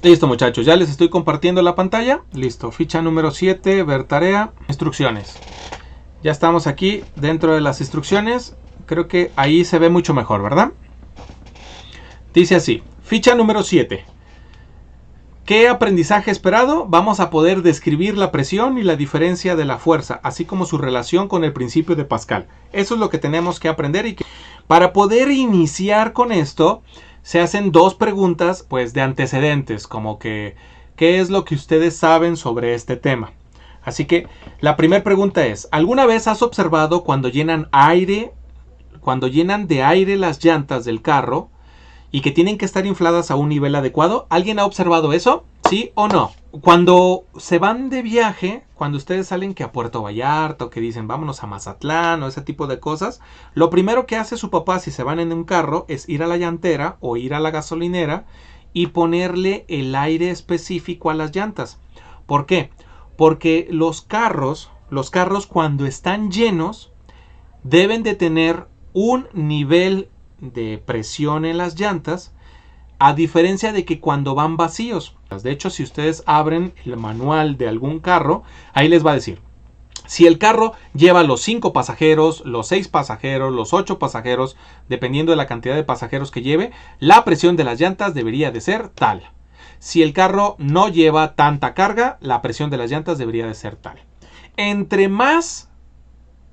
Listo, muchachos, ya les estoy compartiendo la pantalla. Listo, ficha número 7, ver tarea, instrucciones. Ya estamos aquí dentro de las instrucciones. Creo que ahí se ve mucho mejor, ¿verdad? Dice así, ficha número 7. ¿Qué aprendizaje esperado? Vamos a poder describir la presión y la diferencia de la fuerza, así como su relación con el principio de Pascal. Eso es lo que tenemos que aprender y que para poder iniciar con esto, se hacen dos preguntas pues de antecedentes, como que ¿qué es lo que ustedes saben sobre este tema? Así que la primera pregunta es, ¿alguna vez has observado cuando llenan de aire las llantas del carro y que tienen que estar infladas a un nivel adecuado? ¿Alguien ha observado eso? ¿Sí o no? Cuando se van de viaje, cuando ustedes salen que a Puerto Vallarta o que dicen vámonos a Mazatlán o ese tipo de cosas, lo primero que hace su papá si se van en un carro es ir a la llantera o ir a la gasolinera y ponerle el aire específico a las llantas. ¿Por qué? Porque los carros cuando están llenos deben de tener un nivel de presión en las llantas, a diferencia de que cuando van vacíos. De hecho, si ustedes abren el manual de algún carro, ahí les va a decir, si el carro lleva los 5 pasajeros, los 6 pasajeros, los 8 pasajeros, dependiendo de la cantidad de pasajeros que lleve, la presión de las llantas debería de ser tal. Si el carro no lleva tanta carga, la presión de las llantas debería de ser tal. Entre más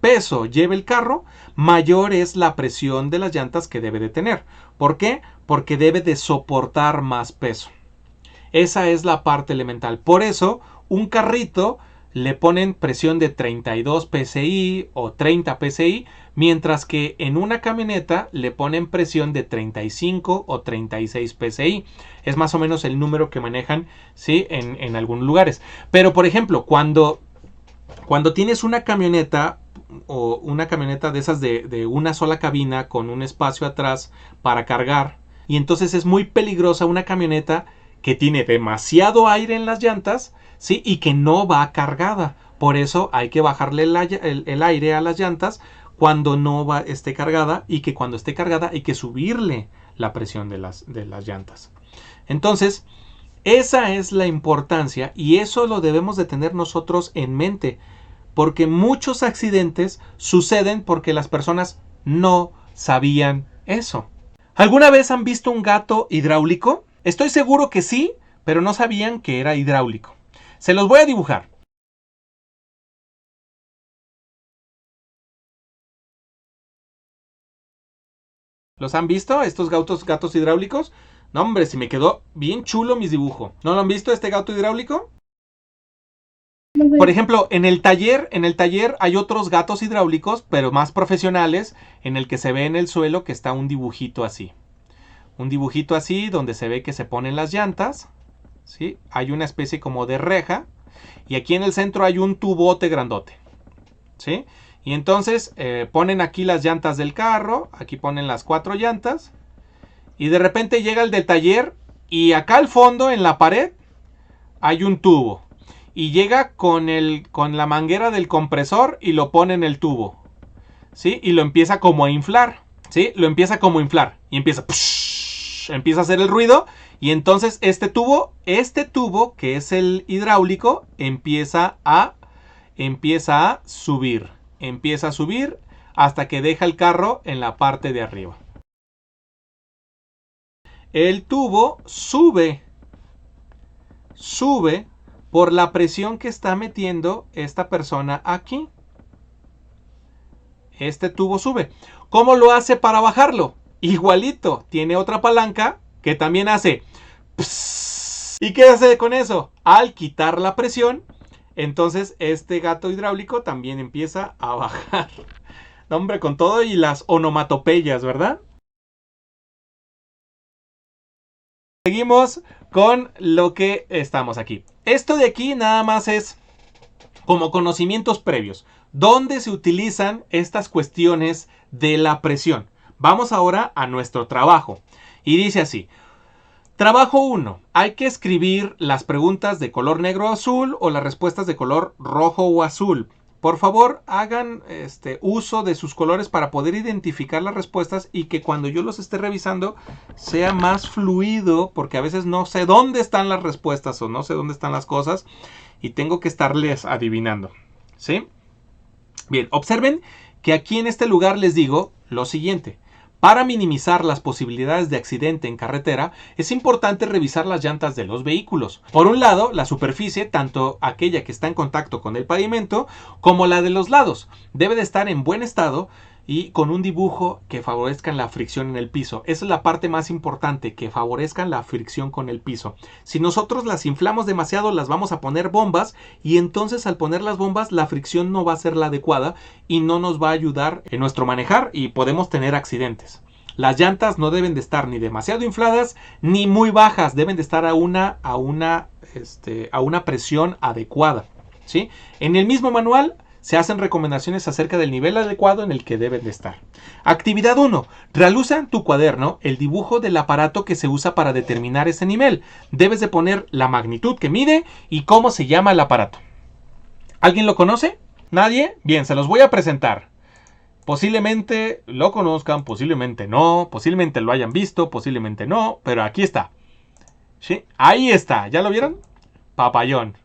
peso lleve el carro, mayor es la presión de las llantas que debe de tener. ¿Por qué? Porque debe de soportar más peso. Esa es la parte elemental. Por eso, un carrito le ponen presión de 32 psi o 30 psi, mientras que en una camioneta le ponen presión de 35 o 36 psi. Es más o menos el número que manejan, ¿sí? en algunos lugares. Pero, por ejemplo, cuando tienes una camioneta o una camioneta de esas de una sola cabina con un espacio atrás para cargar, y entonces es muy peligrosa una camioneta que tiene demasiado aire en las llantas, ¿sí? Y que no va cargada. Por eso hay que bajarle el aire a las llantas cuando no esté cargada, y que cuando esté cargada hay que subirle la presión de las llantas. Entonces, esa es la importancia y eso lo debemos de tener nosotros en mente. Porque muchos accidentes suceden porque las personas no sabían eso. ¿Alguna vez han visto un gato hidráulico? Estoy seguro que sí, pero no sabían que era hidráulico. Se los voy a dibujar. ¿Los han visto, estos gatos hidráulicos? No, hombre, si me quedó bien chulo mis dibujos. ¿No lo han visto este gato hidráulico? Por ejemplo, en el taller hay otros gatos hidráulicos, pero más profesionales, en el que se ve en el suelo que está un dibujito así. Un dibujito así donde se ve que se ponen las llantas, ¿sí? Hay una especie como de reja y aquí en el centro hay un tubote grandote, ¿sí? Y entonces ponen aquí las llantas del carro, aquí ponen las 4 llantas y de repente llega el del taller y acá al fondo en la pared hay un tubo. Y llega con la manguera del compresor y lo pone en el tubo, ¿sí? Y lo empieza como a inflar, ¿sí? Lo empieza como a inflar y empieza a hacer el ruido. Y entonces este tubo que es el hidráulico empieza a subir. Empieza a subir hasta que deja el carro en la parte de arriba. El tubo sube por la presión que está metiendo esta persona aquí. Este tubo sube. ¿Cómo lo hace para bajarlo? Igualito, tiene otra palanca que también hace pss. ¿Y qué hace con eso? Al quitar la presión, entonces este gato hidráulico también empieza a bajar. No, hombre, con todo y las onomatopeyas, ¿verdad? Seguimos con lo que estamos aquí. Esto de aquí nada más es como conocimientos previos, ¿dónde se utilizan estas cuestiones de la presión? Vamos ahora a nuestro trabajo. Y dice así, trabajo 1. Hay que escribir las preguntas de color negro o azul o las respuestas de color rojo o azul. Por favor, hagan uso de sus colores para poder identificar las respuestas y que cuando yo los esté revisando sea más fluido, porque a veces no sé dónde están las respuestas o no sé dónde están las cosas y tengo que estarles adivinando. ¿Sí? Bien, observen que aquí en este lugar les digo lo siguiente. Para minimizar las posibilidades de accidente en carretera, es importante revisar las llantas de los vehículos. Por un lado, la superficie, tanto aquella que está en contacto con el pavimento, como la de los lados, debe de estar en buen estado y con un dibujo que favorezca la fricción en el piso. Esa es la parte más importante, que favorezcan la fricción con el piso. Si nosotros las inflamos demasiado, las vamos a poner bombas y entonces al poner las bombas la fricción no va a ser la adecuada y no nos va a ayudar en nuestro manejar y podemos tener accidentes. Las llantas no deben de estar ni demasiado infladas ni muy bajas, deben de estar a una presión adecuada, ¿sí? En el mismo manual se hacen recomendaciones acerca del nivel adecuado en el que deben de estar. Actividad 1. Realiza en tu cuaderno el dibujo del aparato que se usa para determinar ese nivel. Debes de poner la magnitud que mide y cómo se llama el aparato. ¿Alguien lo conoce? ¿Nadie? Bien, se los voy a presentar. Posiblemente lo conozcan, posiblemente no, posiblemente lo hayan visto, posiblemente no, pero aquí está. ¿Sí? Ahí está, ¿ya lo vieron? Papayón.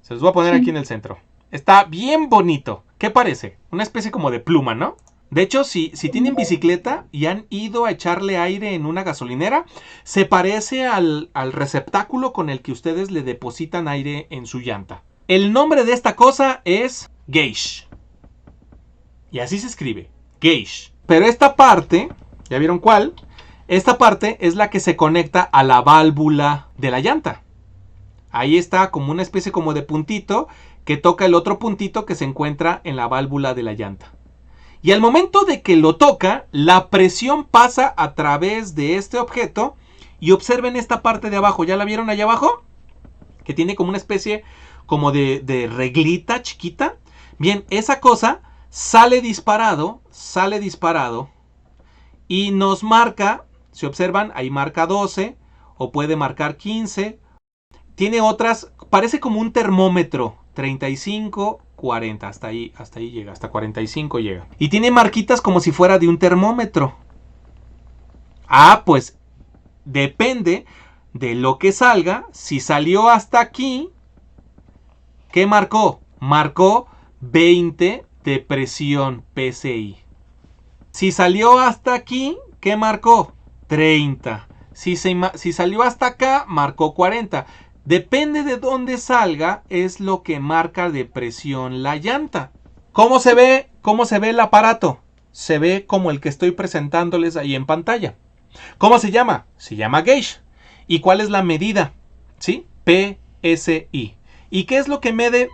Se los voy a poner aquí en el centro. Está bien bonito. ¿Qué parece? Una especie como de pluma, ¿no? De hecho, si tienen bicicleta y han ido a echarle aire en una gasolinera, se parece al receptáculo con el que ustedes le depositan aire en su llanta. El nombre de esta cosa es gauge. Y así se escribe, gauge. Pero esta parte, ¿ya vieron cuál? Esta parte es la que se conecta a la válvula de la llanta. Ahí está como una especie como de puntito que toca el otro puntito que se encuentra en la válvula de la llanta. Y al momento de que lo toca, la presión pasa a través de este objeto y observen esta parte de abajo. ¿Ya la vieron allá abajo? Que tiene como una especie como de reglita chiquita. Bien, esa cosa sale disparado y nos marca, si observan, ahí marca 12 o puede marcar 15. Tiene otras, parece como un termómetro, 35, 40, hasta ahí llega, hasta 45 llega. Y tiene marquitas como si fuera de un termómetro. Ah, pues depende de lo que salga. Si salió hasta aquí, ¿qué marcó? Marcó 20 de presión PSI. Si salió hasta aquí, ¿qué marcó? 30. Si salió hasta acá, marcó 40. Depende de dónde salga, es lo que marca de presión la llanta. ¿Cómo se ve? ¿Cómo se ve el aparato? Se ve como el que estoy presentándoles ahí en pantalla. ¿Cómo se llama? Se llama gauge. ¿Y cuál es la medida? ¿Sí? PSI. ¿Y qué es lo que mide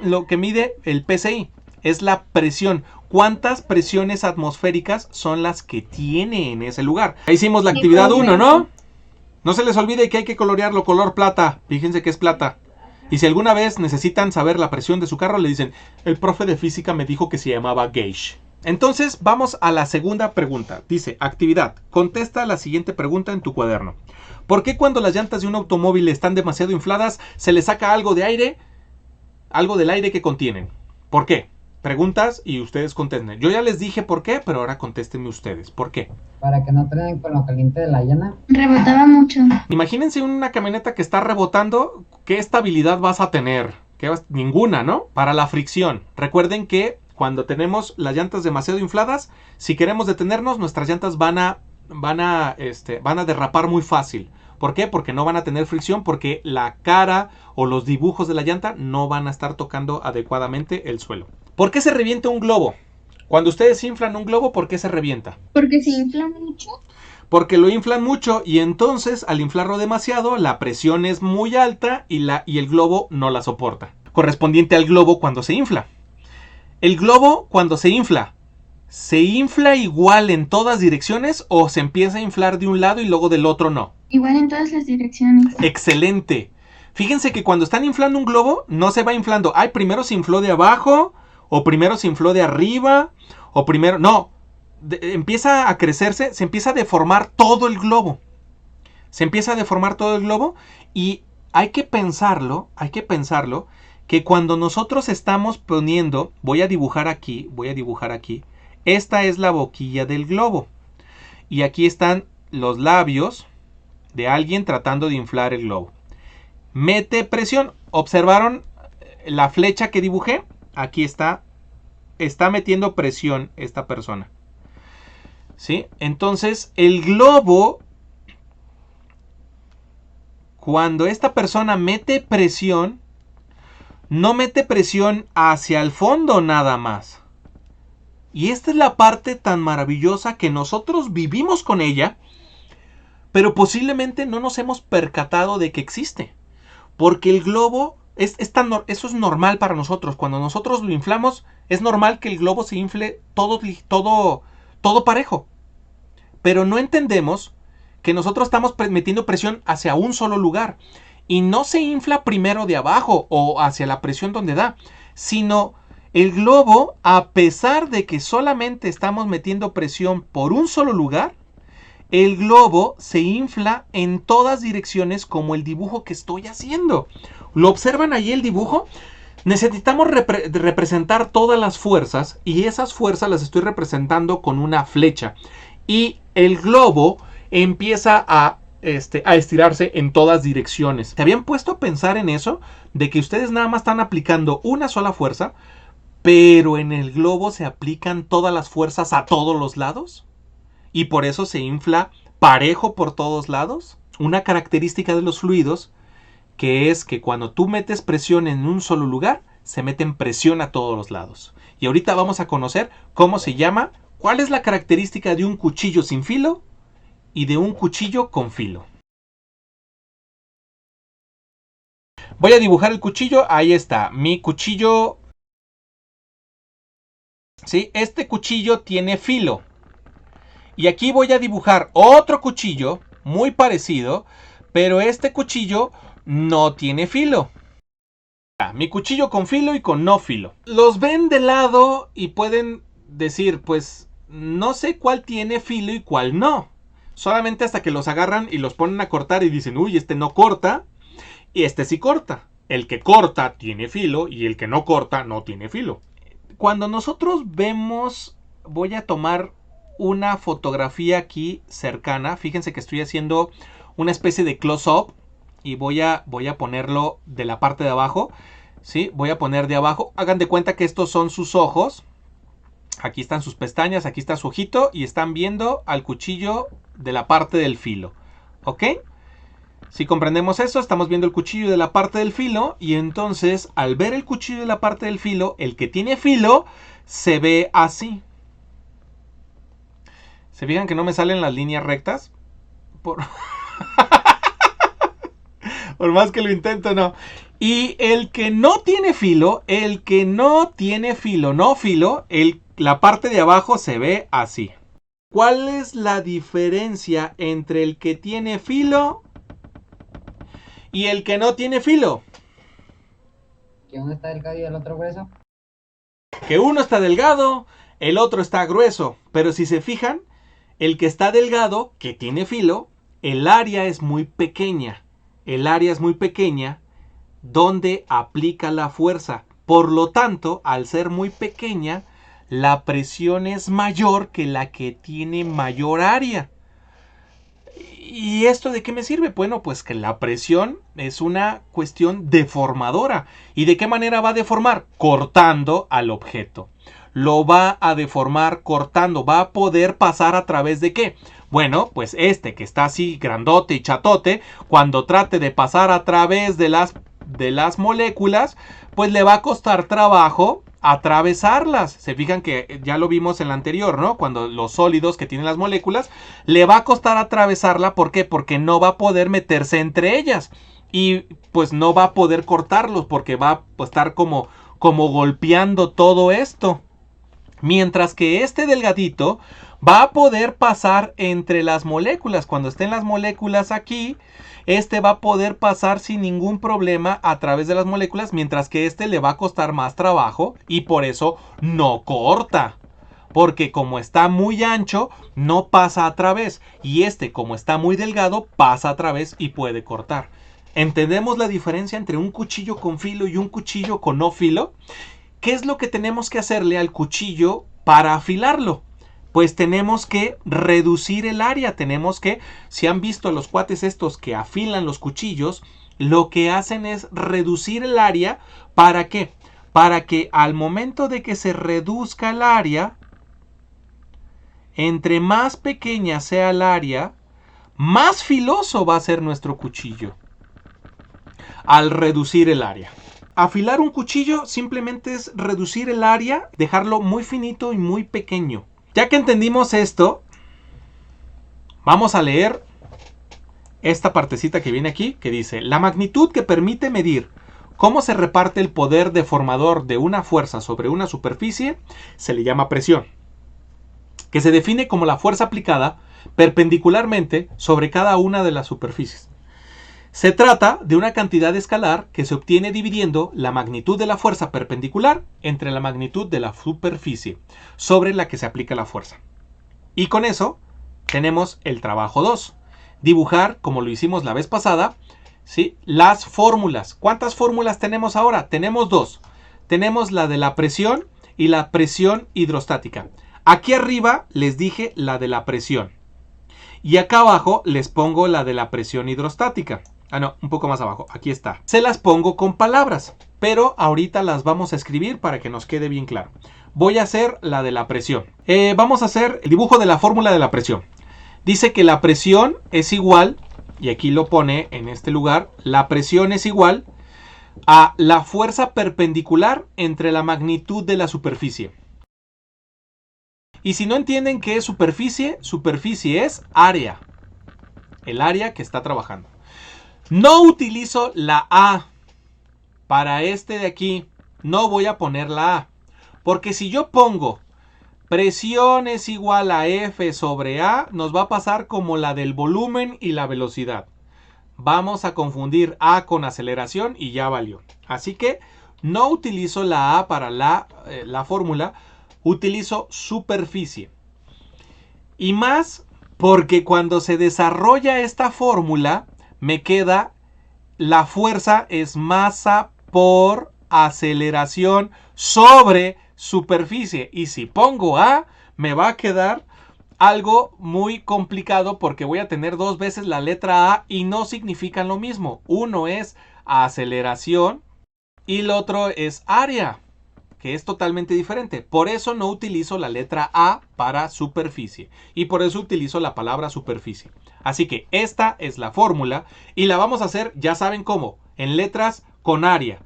el PSI? Es la presión. ¿Cuántas presiones atmosféricas son las que tiene en ese lugar? Ahí hicimos la actividad 1, ¿no? No se les olvide que hay que colorearlo color plata. Fíjense que es plata. Y si alguna vez necesitan saber la presión de su carro, le dicen, el profe de física me dijo que se llamaba gauge. Entonces, vamos a la segunda pregunta. Dice, actividad. Contesta la siguiente pregunta en tu cuaderno. ¿Por qué cuando las llantas de un automóvil están demasiado infladas, se le saca algo de aire? Algo del aire que contienen. ¿Por qué? Preguntas y ustedes contesten. Yo ya les dije por qué, pero ahora contéstenme ustedes. ¿Por qué? Para que no trenen con lo caliente de la llana. Rebotaba mucho. Imagínense una camioneta que está rebotando. ¿Qué estabilidad vas a tener? Ninguna, ¿no? Para la fricción. Recuerden que cuando tenemos las llantas demasiado infladas, si queremos detenernos, nuestras llantas van a derrapar muy fácil. ¿Por qué? Porque no van a tener fricción, porque la cara o los dibujos de la llanta no van a estar tocando adecuadamente el suelo. ¿Por qué se revienta un globo? Cuando ustedes inflan un globo, ¿por qué se revienta? Porque se infla mucho. Porque lo inflan mucho y entonces al inflarlo demasiado la presión es muy alta y el globo no la soporta. Correspondiente al globo cuando se infla. El globo cuando ¿se infla igual en todas direcciones o se empieza a inflar de un lado y luego del otro no? Igual en todas las direcciones. Excelente. Fíjense que cuando están inflando un globo no se va inflando. Ay, primero se infló de abajo o primero se infló de arriba o primero... No. Empieza a crecerse, se empieza a deformar todo el globo. Se empieza a deformar todo el globo y hay que pensarlo que cuando nosotros estamos poniendo, voy a dibujar aquí, esta es la boquilla del globo. Y aquí están los labios de alguien tratando de inflar el globo. Mete presión. ¿Observaron la flecha que dibujé? Aquí está metiendo presión esta persona. ¿Sí? Entonces, el globo, cuando esta persona mete presión, no mete presión hacia el fondo nada más. Y esta es la parte tan maravillosa que nosotros vivimos con ella, pero posiblemente no nos hemos percatado de que existe. Porque el globo, eso es normal para nosotros. Cuando nosotros lo inflamos, es normal que el globo se infle todo parejo. Pero no entendemos que nosotros estamos metiendo presión hacia un solo lugar. Y no se infla primero de abajo o hacia la presión donde da, sino el globo, a pesar de que solamente estamos metiendo presión por un solo lugar, el globo se infla en todas direcciones como el dibujo que estoy haciendo. ¿Lo observan ahí el dibujo? Necesitamos representar todas las fuerzas y esas fuerzas las estoy representando con una flecha. Y el globo empieza a estirarse en todas direcciones. ¿Se habían puesto a pensar en eso? De que ustedes nada más están aplicando una sola fuerza, pero en el globo se aplican todas las fuerzas a todos los lados. Y por eso se infla parejo por todos lados. Una característica de los fluidos, que es que cuando tú metes presión en un solo lugar, se meten presión a todos los lados. Y ahorita vamos a conocer cómo se llama, cuál es la característica de un cuchillo sin filo y de un cuchillo con filo. Voy a dibujar el cuchillo. Ahí está, mi cuchillo. ¿Sí? Este cuchillo tiene filo. Y aquí voy a dibujar otro cuchillo muy parecido, pero este cuchillo no tiene filo. Mi cuchillo con filo y con no filo. Los ven de lado y pueden decir, pues no sé cuál tiene filo y cuál no. Solamente hasta que los agarran y los ponen a cortar y dicen, uy, este no corta y este sí corta. El que corta tiene filo y el que no corta no tiene filo. Cuando nosotros vemos, voy a tomar una fotografía aquí cercana. Fíjense que estoy haciendo una especie de close-up y voy a ponerlo de la parte de abajo. ¿Sí? Voy a poner de abajo. Hagan de cuenta que estos son sus ojos. Aquí están sus pestañas, aquí está su ojito y están viendo al cuchillo de la parte del filo. ¿Ok? Si comprendemos eso, estamos viendo el cuchillo de la parte del filo y entonces al ver el cuchillo de la parte del filo, el que tiene filo se ve así. ¿Se fijan que no me salen las líneas rectas? Por más que lo intento, no. Y el que no tiene filo, la parte de abajo se ve así. ¿Cuál es la diferencia entre el que tiene filo y el que no tiene filo? Que uno está delgado y el otro grueso. Que uno está delgado, el otro está grueso. Pero si se fijan, el que está delgado, que tiene filo, el área es muy pequeña. El área es muy pequeña donde aplica la fuerza. Por lo tanto, al ser muy pequeña, la presión es mayor que la que tiene mayor área. ¿Y esto de qué me sirve? Bueno, pues que la presión es una cuestión deformadora. ¿Y de qué manera va a deformar? Cortando al objeto. Lo va a deformar cortando. Va a poder pasar a través de ¿qué? Bueno, pues este que está así grandote y chatote, cuando trate de pasar a través de las moléculas, pues le va a costar trabajo atravesarlas. Se fijan que ya lo vimos en la anterior, ¿no? Cuando los sólidos que tienen las moléculas, le va a costar atravesarla. ¿Por qué? Porque no va a poder meterse entre ellas. Y pues no va a poder cortarlos porque va a estar como golpeando todo esto. Mientras que este delgadito va a poder pasar entre las moléculas. Cuando estén las moléculas aquí, este va a poder pasar sin ningún problema a través de las moléculas, mientras que este le va a costar más trabajo y por eso no corta. Porque como está muy ancho, no pasa a través. Y este, como está muy delgado, pasa a través y puede cortar. ¿Entendemos la diferencia entre un cuchillo con filo y un cuchillo con no filo? ¿Qué es lo que tenemos que hacerle al cuchillo para afilarlo? Pues tenemos que reducir el área. Tenemos que, si han visto los cuates estos que afilan los cuchillos, lo que hacen es reducir el área. ¿Para qué? Para que al momento de que se reduzca el área, entre más pequeña sea el área, más filoso va a ser nuestro cuchillo. Al reducir el área. Afilar un cuchillo simplemente es reducir el área, dejarlo muy finito y muy pequeño. Ya que entendimos esto, vamos a leer esta partecita que viene aquí, que dice: la magnitud que permite medir cómo se reparte el poder deformador de una fuerza sobre una superficie se le llama presión, que se define como la fuerza aplicada perpendicularmente sobre cada una de las superficies. Se trata de una cantidad escalar que se obtiene dividiendo la magnitud de la fuerza perpendicular entre la magnitud de la superficie sobre la que se aplica la fuerza. Y con eso tenemos el trabajo 2. Dibujar, como lo hicimos la vez pasada, ¿sí?, las fórmulas. ¿Cuántas fórmulas tenemos ahora? Tenemos 2. Tenemos la de la presión y la presión hidrostática. Aquí arriba les dije la de la presión. Y acá abajo les pongo la de la presión hidrostática. Ah, no, un poco más abajo. Aquí está. Se las pongo con palabras, pero ahorita las vamos a escribir para que nos quede bien claro. Voy a hacer la de la presión. Vamos a hacer el dibujo de la fórmula de la presión. Dice que la presión es igual, y aquí lo pone en este lugar, la presión es igual a la fuerza perpendicular entre la magnitud de la superficie. Y si no entienden qué es superficie, superficie es área. El área que está trabajando. No utilizo la A. Para este de aquí no voy a poner la A. Porque si yo pongo presión es igual a F sobre A, nos va a pasar como la del volumen y la velocidad. Vamos a confundir A con aceleración y ya valió. Así que no utilizo la A para la fórmula. Utilizo superficie. Y más porque cuando se desarrolla esta fórmula, me queda la fuerza es masa por aceleración sobre superficie. Y si pongo A, me va a quedar algo muy complicado porque voy a tener 2 veces la letra A y no significan lo mismo. Uno es aceleración y el otro es área, que es totalmente diferente. Por eso no utilizo la letra A para superficie. Y por eso utilizo la palabra superficie. Así que esta es la fórmula y la vamos a hacer, ya saben cómo, en letras con área.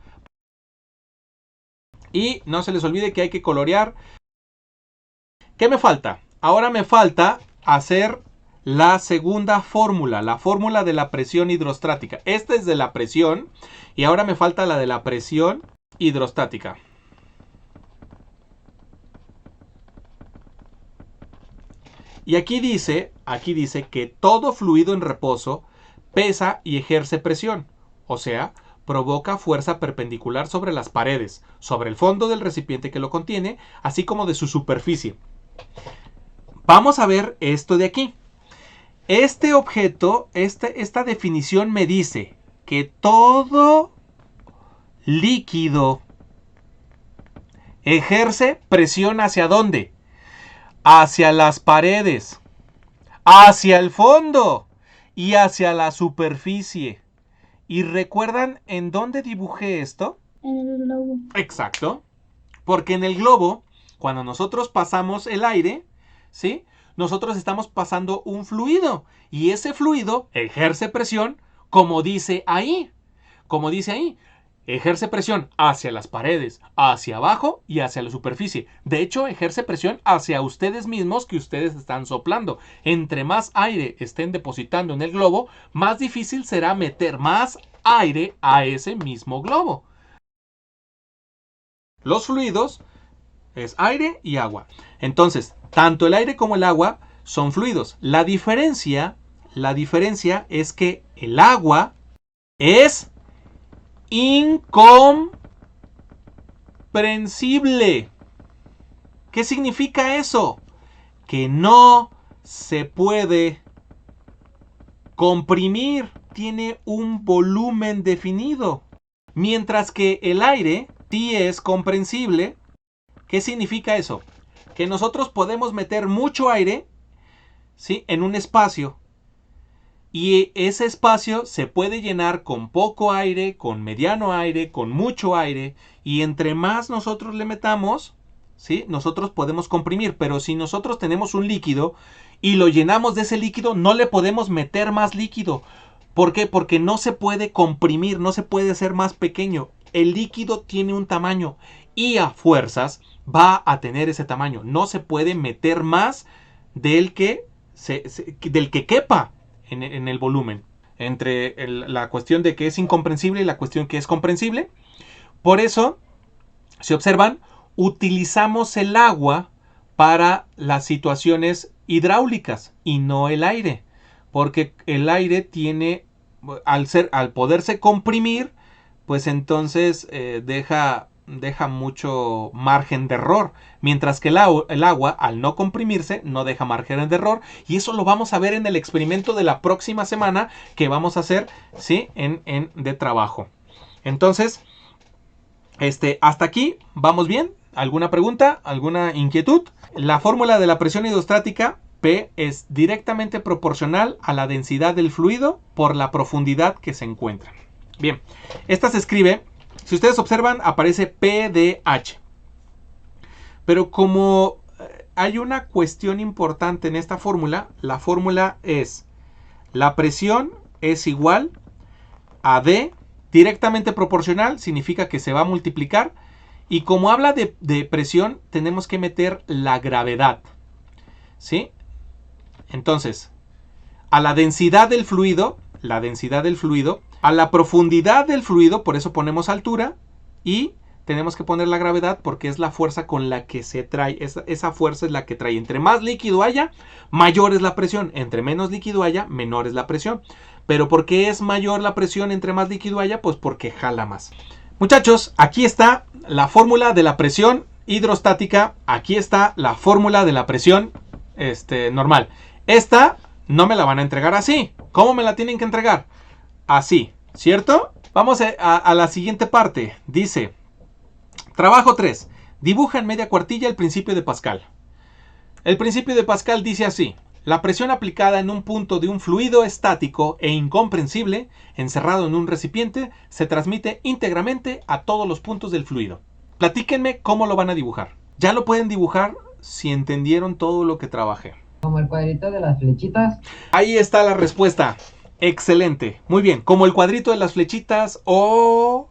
Y no se les olvide que hay que colorear. ¿Qué me falta? Ahora me falta hacer la segunda fórmula, la fórmula de la presión hidrostática. Esta es de la presión y ahora me falta la de la presión hidrostática. Y aquí dice que todo fluido en reposo pesa y ejerce presión, o sea, provoca fuerza perpendicular sobre las paredes, sobre el fondo del recipiente que lo contiene, así como de su superficie. Vamos a ver esto de aquí. Este objeto, esta definición me dice que todo líquido ejerce presión ¿hacia dónde? Hacia las paredes, hacia el fondo y hacia la superficie. ¿Y recuerdan en dónde dibujé esto? En el globo. Exacto. Porque en el globo, cuando nosotros pasamos el aire, ¿sí?, nosotros estamos pasando un fluido. Y ese fluido ejerce presión, como dice ahí. Como dice ahí. Ejerce presión hacia las paredes, hacia abajo y hacia la superficie. De hecho, ejerce presión hacia ustedes mismos que ustedes están soplando. Entre más aire estén depositando en el globo, más difícil será meter más aire a ese mismo globo. Los fluidos es aire y agua. Entonces, tanto el aire como el agua son fluidos. La diferencia es que el agua es incomprensible. ¿Qué significa eso? Que no se puede comprimir. tiene un volumen definido. Mientras que el aire sí es comprensible. ¿Qué significa eso? Que nosotros podemos meter mucho aire, ¿sí?, en un espacio. Y ese espacio se puede llenar con poco aire, con mediano aire, con mucho aire. Y entre más nosotros le metamos, ¿sí?, nosotros podemos comprimir. Pero si nosotros tenemos un líquido y lo llenamos de ese líquido, no le podemos meter más líquido. ¿Por qué? Porque no se puede comprimir, no se puede hacer más pequeño. El líquido tiene un tamaño y a fuerzas va a tener ese tamaño. No se puede meter más del que quepa en el volumen. Entre la cuestión de que es incomprensible y la cuestión que es comprensible. Por eso, si observan, utilizamos el agua para las situaciones hidráulicas y no el aire. Porque el aire tiene, al poderse comprimir, pues entonces deja mucho margen de error. Mientras que el agua, al no comprimirse, no deja margen de error. Y eso lo vamos a ver en el experimento de la próxima semana que vamos a hacer, ¿sí?, de trabajo. Entonces, hasta aquí, ¿vamos bien? ¿Alguna pregunta? ¿Alguna inquietud? La fórmula de la presión hidrostática, P, es directamente proporcional a la densidad del fluido por la profundidad que se encuentra. Bien, esta se escribe, si ustedes observan, aparece PdH. Pero como hay una cuestión importante en esta fórmula, la fórmula es la presión es igual a D, directamente proporcional, significa que se va a multiplicar. Y como habla de presión, tenemos que meter la gravedad, ¿sí? Entonces, a la densidad del fluido, a la profundidad del fluido, por eso ponemos altura, y tenemos que poner la gravedad porque es la fuerza con la que se trae, esa fuerza es la que trae. Entre más líquido haya, mayor es la presión. Entre menos líquido haya, menor es la presión. Pero ¿por qué es mayor la presión entre más líquido haya? Pues porque jala más. Muchachos, aquí está la fórmula de la presión hidrostática. Aquí está la fórmula de la presión normal. Esta no me la van a entregar así. ¿Cómo me la tienen que entregar? Así, ¿cierto? Vamos a la siguiente parte. Dice, trabajo 3. Dibuja en media cuartilla el principio de Pascal. El principio de Pascal dice así. La presión aplicada en un punto de un fluido estático e incomprensible, encerrado en un recipiente, se transmite íntegramente a todos los puntos del fluido. Platíquenme cómo lo van a dibujar. Ya lo pueden dibujar si entendieron todo lo que trabajé. Como el cuadrito de las flechitas. Ahí está la respuesta. Excelente. Muy bien. Como el cuadrito de las flechitas o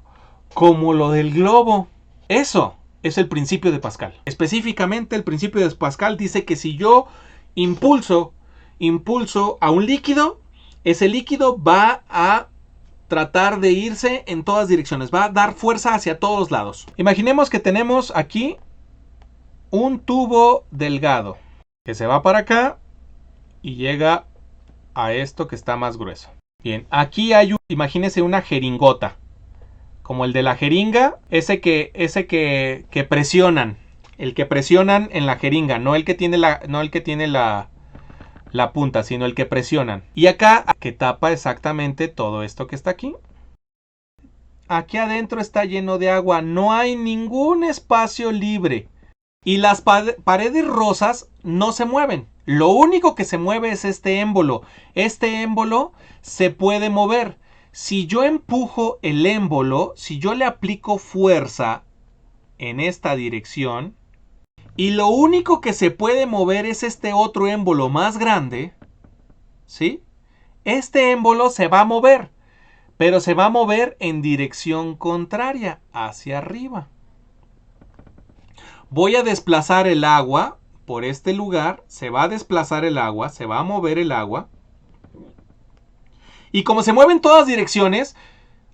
como lo del globo. Eso es el principio de Pascal. Específicamente el principio de Pascal dice que si yo impulso a un líquido, ese líquido va a tratar de irse en todas direcciones. Va a dar fuerza hacia todos lados. Imaginemos que tenemos aquí un tubo delgado que se va para acá y llega a esto que está más grueso. Bien, aquí hay imagínense una jeringota, como el de la jeringa, ese que presionan, el que presionan en la jeringa, no el que tiene la punta, sino el que presionan. Y acá que tapa exactamente todo esto que está aquí. Aquí adentro está lleno de agua, no hay ningún espacio libre. Y las paredes rosas no se mueven. Lo único que se mueve es este émbolo. Este émbolo se puede mover. Si yo empujo el émbolo, si yo le aplico fuerza en esta dirección, y lo único que se puede mover es este otro émbolo más grande, ¿sí? Este émbolo se va a mover, pero se va a mover en dirección contraria, hacia arriba. Voy a desplazar el agua por este lugar, se va a desplazar el agua, se va a mover el agua. Y como se mueve en todas direcciones,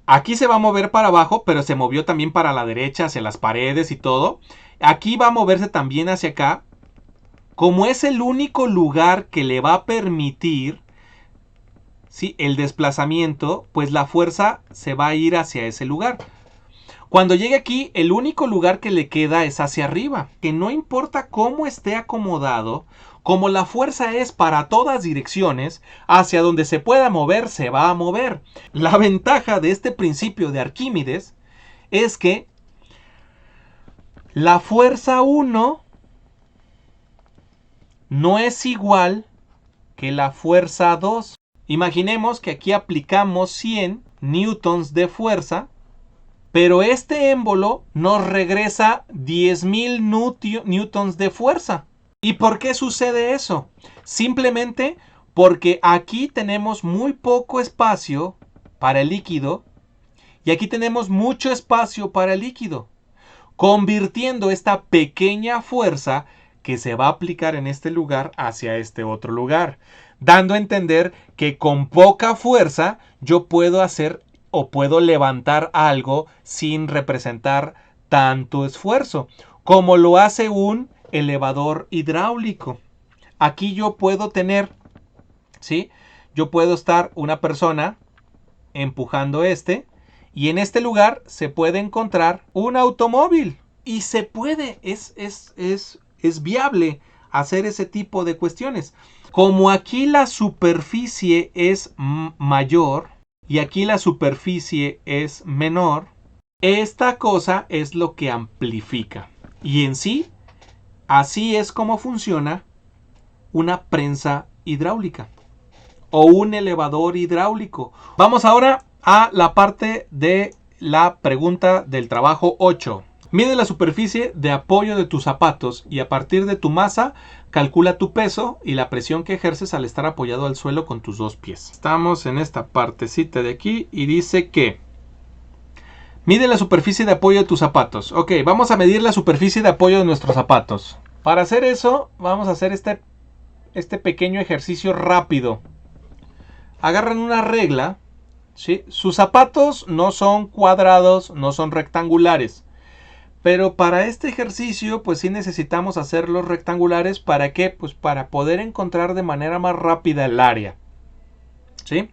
aquí se va a mover para abajo, pero se movió también para la derecha, hacia las paredes y todo. Aquí va a moverse también hacia acá. Como es el único lugar que le va a permitir, ¿sí?, el desplazamiento, pues la fuerza se va a ir hacia ese lugar. Cuando llegue aquí, el único lugar que le queda es hacia arriba. Que no importa cómo esté acomodado, Como la fuerza es para todas direcciones, hacia donde se pueda mover, se va a mover. La ventaja de este principio de Arquímedes es que la fuerza 1 no es igual que la fuerza 2. Imaginemos que aquí aplicamos 100 newtons de fuerza, pero este émbolo nos regresa 10.000 newtons de fuerza. ¿Y por qué sucede eso? Simplemente porque aquí tenemos muy poco espacio para el líquido y aquí tenemos mucho espacio para el líquido, convirtiendo esta pequeña fuerza que se va a aplicar en este lugar hacia este otro lugar, dando a entender que con poca fuerza yo puedo hacer o puedo levantar algo sin representar tanto esfuerzo, como lo hace un elevador hidráulico. Aquí yo puedo tener, ¿sí? Yo puedo estar una persona empujando y en este lugar se puede encontrar un automóvil y se puede, es viable hacer ese tipo de cuestiones. Como aquí la superficie es mayor y aquí la superficie es menor, esta cosa es lo que amplifica. Y en sí, así es como funciona una prensa hidráulica o un elevador hidráulico. Vamos ahora a la parte de la pregunta del trabajo 8. Mide la superficie de apoyo de tus zapatos y a partir de tu masa calcula tu peso y la presión que ejerces al estar apoyado al suelo con tus dos pies. Estamos en esta partecita de aquí y dice que mide la superficie de apoyo de tus zapatos. Ok, vamos a medir la superficie de apoyo de nuestros zapatos. Para hacer eso, vamos a hacer este pequeño ejercicio rápido. Agarran una regla, ¿sí? Sus zapatos no son cuadrados, no son rectangulares. Pero para este ejercicio, pues sí necesitamos hacerlos rectangulares. ¿Para qué? Pues para poder encontrar de manera más rápida el área, ¿sí?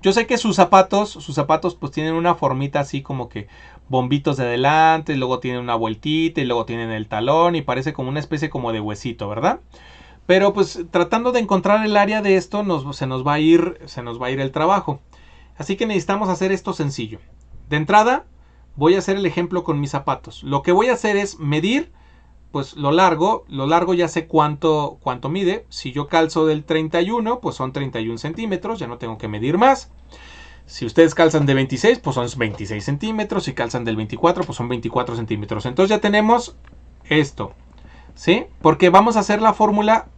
Yo sé que sus zapatos pues tienen una formita así como que bombitos de adelante, y luego tienen una vueltita, y luego tienen el talón, y parece como una especie como de huesito, ¿verdad? Pero pues tratando de encontrar el área de esto, se nos va a ir el trabajo. Así que necesitamos hacer esto sencillo. De entrada, voy a hacer el ejemplo con mis zapatos. Lo que voy a hacer es medir, pues lo largo ya sé cuánto mide. Si yo calzo del 31, pues son 31 centímetros, ya no tengo que medir más. Si ustedes calzan de 26, pues son 26 centímetros. Si calzan del 24, pues son 24 centímetros. Entonces ya tenemos esto, ¿sí? Porque vamos a hacer la fórmula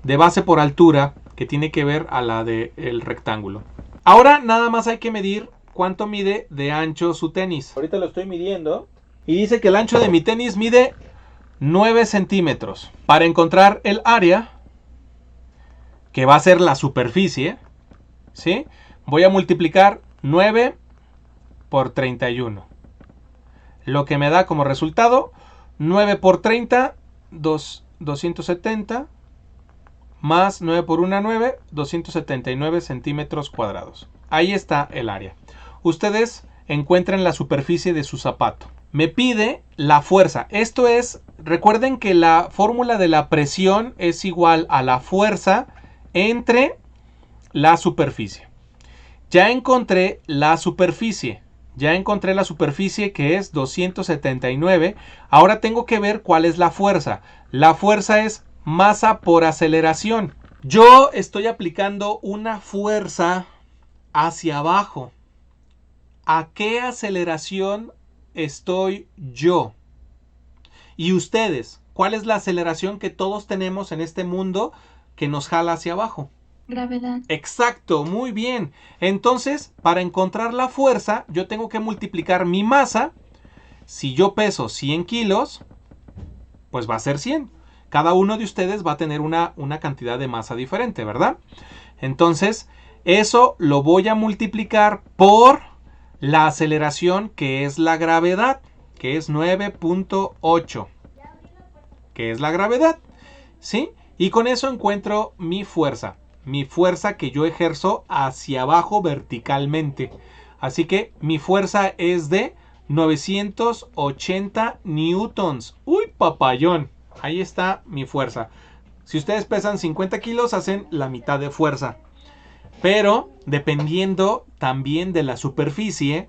de base por altura que tiene que ver a la del rectángulo. Ahora nada más hay que medir cuánto mide de ancho su tenis. Ahorita lo estoy midiendo y dice que el ancho de mi tenis mide 9 centímetros. Para encontrar el área, que va a ser la superficie, ¿sí? Voy a multiplicar 9 por 31. Lo que me da como resultado 9 por 30, 270, más 9 por 1, 9, 279 centímetros cuadrados. Ahí está el área. Ustedes encuentran la superficie de su zapato. Me pide la fuerza. Esto es, recuerden que la fórmula de la presión es igual a la fuerza entre la superficie. Ya encontré la superficie. Que es 279. Ahora tengo que ver cuál es la fuerza. La fuerza es masa por aceleración. Yo estoy aplicando una fuerza hacia abajo. ¿A qué aceleración estoy yo? Y ustedes, ¿cuál es la aceleración que todos tenemos en este mundo que nos jala hacia abajo? Gravedad. Exacto, muy bien. Entonces, para encontrar la fuerza, yo tengo que multiplicar mi masa. Si yo peso 100 kilos, pues va a ser 100. Cada uno de ustedes va a tener una cantidad de masa diferente, ¿verdad? Entonces, eso lo voy a multiplicar por la aceleración, que es la gravedad, que es 9.8, que es la gravedad, ¿sí? Y con eso encuentro mi fuerza que yo ejerzo hacia abajo verticalmente. Así que mi fuerza es de 980 newtons. ¡Uy, papayón! Ahí está mi fuerza. Si ustedes pesan 50 kilos, hacen la mitad de fuerza. Pero dependiendo también de la superficie,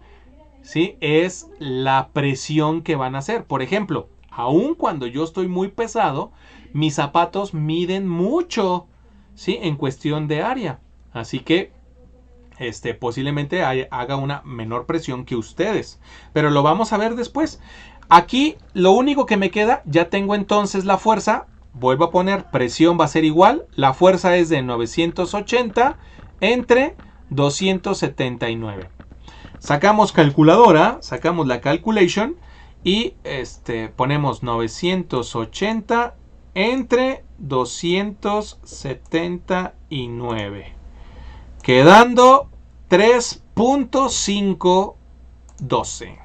¿sí? Es la presión que van a hacer. Por ejemplo, aun cuando yo estoy muy pesado, mis zapatos miden mucho, ¿sí? En cuestión de área. Así que posiblemente haga una menor presión que ustedes. Pero lo vamos a ver después. Aquí lo único que me queda, ya tengo entonces la fuerza. Vuelvo a poner, presión va a ser igual. La fuerza es de 980 entre 279. Sacamos calculadora, sacamos la calculation y ponemos 980 entre 279. Quedando 3.512.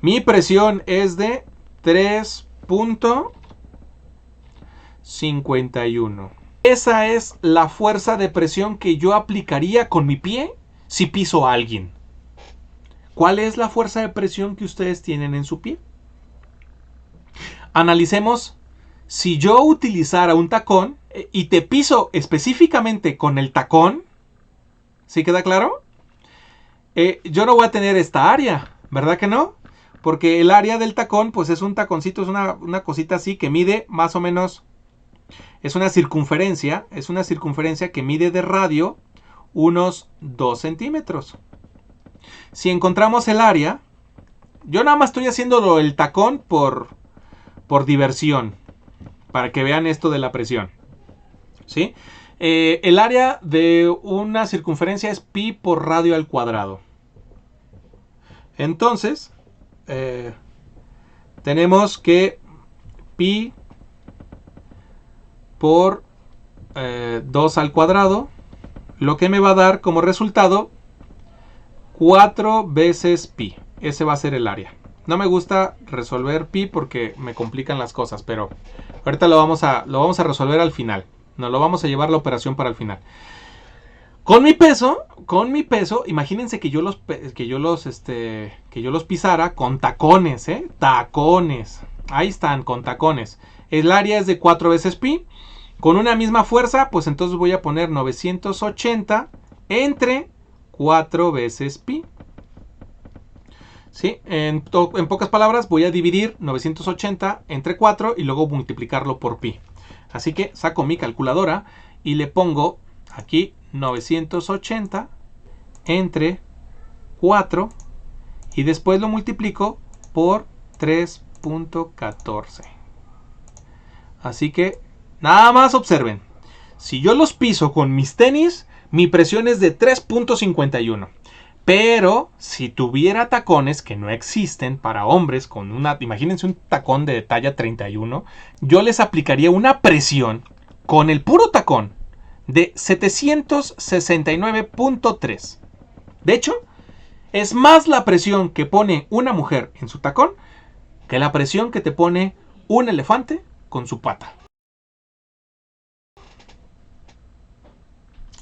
Mi presión es de 3.51. Esa es la fuerza de presión que yo aplicaría con mi pie si piso a alguien. ¿Cuál es la fuerza de presión que ustedes tienen en su pie? Analicemos. Si yo utilizara un tacón y te piso específicamente con el tacón, ¿sí queda claro? Yo no voy a tener esta área, ¿verdad que no? Porque el área del tacón, pues es un taconcito, es una cosita así que mide más o menos, es una circunferencia que mide de radio unos 2 centímetros. Si encontramos el área, yo nada más estoy haciendo el tacón por diversión, para que vean esto de la presión, ¿sí? El área de una circunferencia es pi por radio al cuadrado. Entonces, tenemos que pi por 2 al cuadrado, lo que me va a dar como resultado 4 veces pi. Ese va a ser el área. No me gusta resolver pi porque me complican las cosas, pero ahorita lo vamos a resolver al final. Nos lo vamos a llevar la operación para el final. Con mi peso, imagínense que yo los pisara con tacones, tacones. Ahí están, con tacones. El área es de 4 veces pi. Con una misma fuerza, pues entonces voy a poner 980 entre 4 veces pi. ¿Sí? En pocas palabras, voy a dividir 980 entre 4 y luego multiplicarlo por pi. Así que saco mi calculadora y le pongo aquí 980 entre 4 y después lo multiplico por 3.14. Así que nada más observen. Si yo los piso con mis tenis, mi presión es de 3.51. Pero si tuviera tacones que no existen para hombres, imagínense un tacón de talla 31, yo les aplicaría una presión con el puro tacón de 769.3. De hecho, es más la presión que pone una mujer en su tacón que la presión que te pone un elefante con su pata.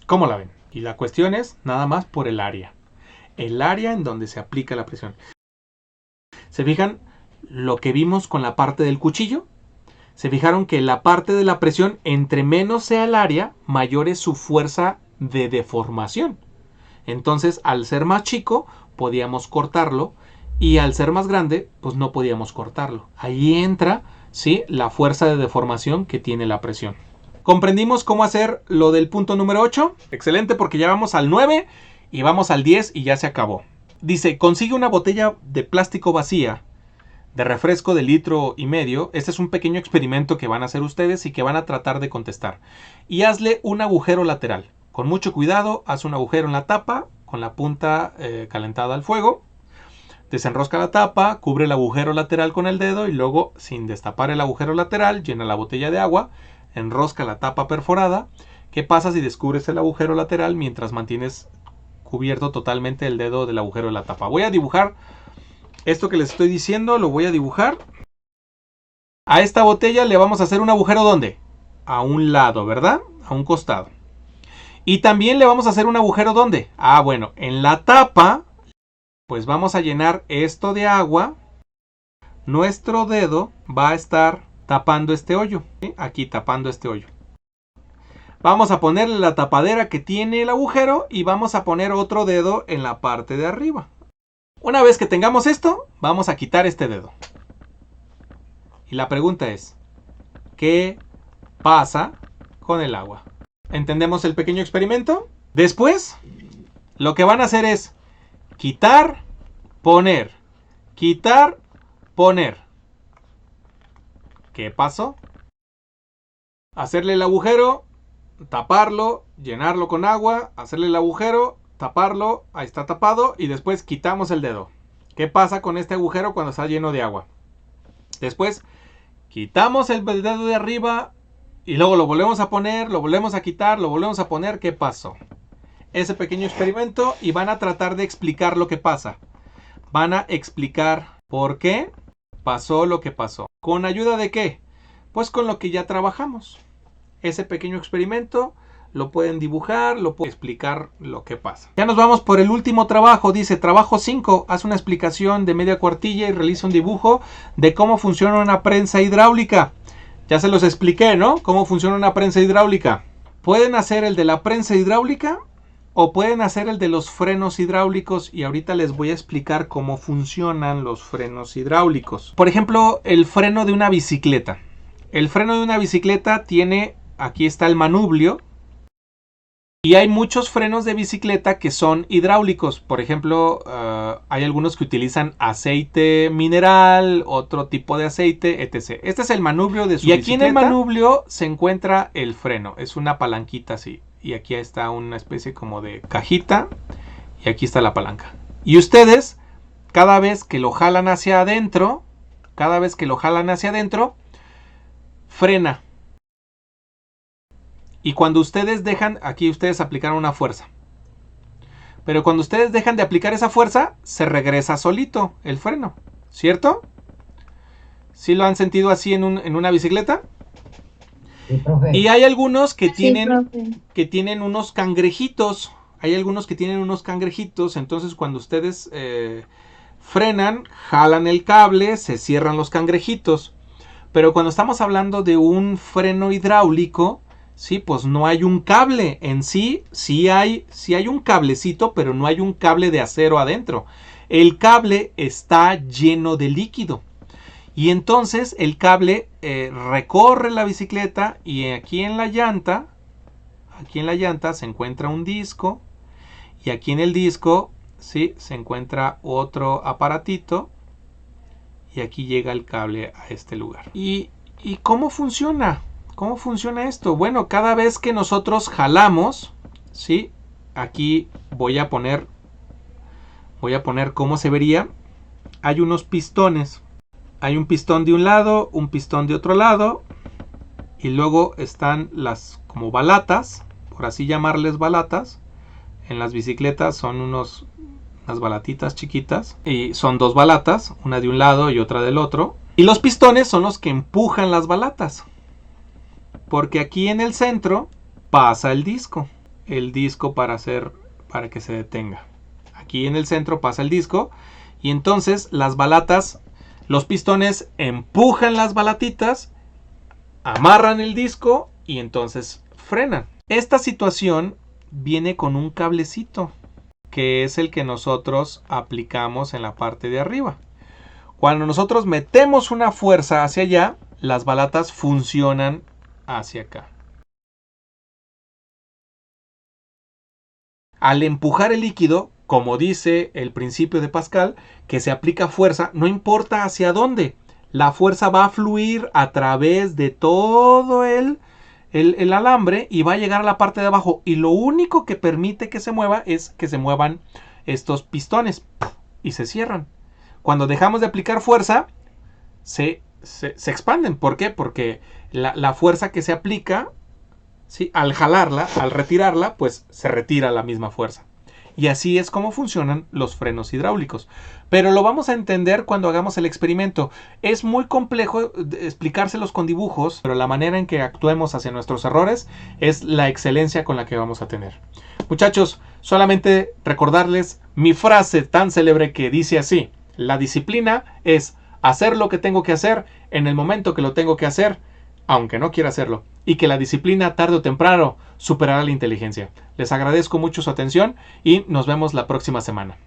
¿Cómo la ven? Y la cuestión es nada más por el área. El área en donde se aplica la presión. ¿Se fijan lo que vimos con la parte del cuchillo? Se fijaron que la parte de la presión, entre menos sea el área, mayor es su fuerza de deformación. Entonces, al ser más chico, podíamos cortarlo, y al ser más grande, pues no podíamos cortarlo. Ahí entra, ¿sí?, la fuerza de deformación que tiene la presión. ¿Comprendimos cómo hacer lo del punto número 8? Excelente, porque ya vamos al 9 y vamos al 10 y ya se acabó. Dice, consigue una botella de plástico vacía de refresco de 1,5 litros. Este es un pequeño experimento que van a hacer ustedes y que van a tratar de contestar. Y hazle un agujero lateral. Con mucho cuidado, haz un agujero en la tapa con la punta calentada al fuego. Desenrosca la tapa, cubre el agujero lateral con el dedo y luego, sin destapar el agujero lateral, llena la botella de agua, enrosca la tapa perforada. ¿Qué pasa si descubres el agujero lateral mientras mantienes cubierto totalmente el dedo del agujero de la tapa? Voy a dibujar esto que les estoy diciendo, lo voy a dibujar. A esta botella le vamos a hacer un agujero, ¿dónde? A un lado, ¿verdad? A un costado. Y también le vamos a hacer un agujero, ¿dónde? Ah, bueno, en la tapa, pues vamos a llenar esto de agua. Nuestro dedo va a estar tapando este hoyo, ¿sí? Aquí tapando este hoyo. Vamos a ponerle la tapadera que tiene el agujero y vamos a poner otro dedo en la parte de arriba. Una vez que tengamos esto, vamos a quitar este dedo. Y la pregunta es, ¿qué pasa con el agua? ¿Entendemos el pequeño experimento? Después, lo que van a hacer es quitar, poner, quitar, poner. ¿Qué pasó? Hacerle el agujero, taparlo, llenarlo con agua, hacerle el agujero, taparlo, ahí está tapado y después quitamos el dedo. ¿Qué pasa con este agujero cuando está lleno de agua? Después quitamos el dedo de arriba y luego lo volvemos a poner, lo volvemos a quitar, lo volvemos a poner. ¿Qué pasó? Ese pequeño experimento y van a tratar de explicar lo que pasa. Van a explicar por qué pasó lo que pasó. ¿Con ayuda de qué? Pues con lo que ya trabajamos. Ese pequeño experimento lo pueden dibujar, lo pueden explicar lo que pasa. Ya nos vamos por el último trabajo. Dice, trabajo 5, haz una explicación de media cuartilla y realiza un dibujo de cómo funciona una prensa hidráulica. Ya se los expliqué, ¿no? Cómo funciona una prensa hidráulica. Pueden hacer el de la prensa hidráulica o pueden hacer el de los frenos hidráulicos y ahorita les voy a explicar cómo funcionan los frenos hidráulicos. Por ejemplo, el freno de una bicicleta. El freno de una bicicleta tiene, aquí está el manubrio. Y hay muchos frenos de bicicleta que son hidráulicos. Por ejemplo, hay algunos que utilizan aceite mineral, otro tipo de aceite, etc. Este es el manubrio de su bicicleta. Y aquí en el manubrio se encuentra el freno. Es una palanquita así. Y aquí está una especie como de cajita. Y aquí está la palanca. Y ustedes, cada vez que lo jalan hacia adentro, frena. Y cuando ustedes dejan, aquí ustedes aplicaron una fuerza. Pero cuando ustedes dejan de aplicar esa fuerza, se regresa solito el freno, ¿cierto? ¿Sí lo han sentido así en una bicicleta? Sí, profe. Y hay algunos que Sí, tienen, profe. unos cangrejitos. Hay algunos que tienen unos cangrejitos. Entonces cuando ustedes frenan, jalan el cable, se cierran los cangrejitos. Pero cuando estamos hablando de un freno hidráulico, sí, pues no hay un cable en sí. Sí hay un cablecito, pero no hay un cable de acero adentro. El cable está lleno de líquido. Y entonces el cable recorre la bicicleta y aquí en la llanta se encuentra un disco. Y aquí en el disco, sí, se encuentra otro aparatito. Y aquí llega el cable a este lugar. ¿Y cómo funciona? ¿Cómo funciona esto? Bueno, cada vez que nosotros jalamos, ¿sí? Aquí voy a poner cómo se vería. Hay unos pistones. Hay un pistón de un lado, un pistón de otro lado. Y luego están las como balatas, por así llamarles balatas. En las bicicletas son unas balatitas chiquitas. Y son dos balatas, una de un lado y otra del otro. Y los pistones son los que empujan las balatas. Porque aquí en el centro pasa el disco. El disco para que se detenga. Aquí en el centro pasa el disco. Y entonces las balatas, los pistones empujan las balatitas, amarran el disco y entonces frenan. Esta situación viene con un cablecito, que es el que nosotros aplicamos en la parte de arriba. Cuando nosotros metemos una fuerza hacia allá, las balatas funcionan hacia acá. Al empujar el líquido, como dice el principio de Pascal, que se aplica fuerza, no importa hacia dónde, la fuerza va a fluir a través de todo el alambre y va a llegar a la parte de abajo. Y lo único que permite que se mueva es que se muevan estos pistones y se cierran. Cuando dejamos de aplicar fuerza, se expanden. ¿Por qué? Porque la fuerza que se aplica, ¿sí? Al jalarla, al retirarla, pues se retira la misma fuerza. Y así es como funcionan los frenos hidráulicos. Pero lo vamos a entender cuando hagamos el experimento. Es muy complejo explicárselos con dibujos, pero la manera en que actuemos hacia nuestros errores es la excelencia con la que vamos a tener. Muchachos, solamente recordarles mi frase tan célebre que dice así: la disciplina es hacer lo que tengo que hacer en el momento que lo tengo que hacer, aunque no quiera hacerlo, y que la disciplina tarde o temprano superará la inteligencia. Les agradezco mucho su atención y nos vemos la próxima semana.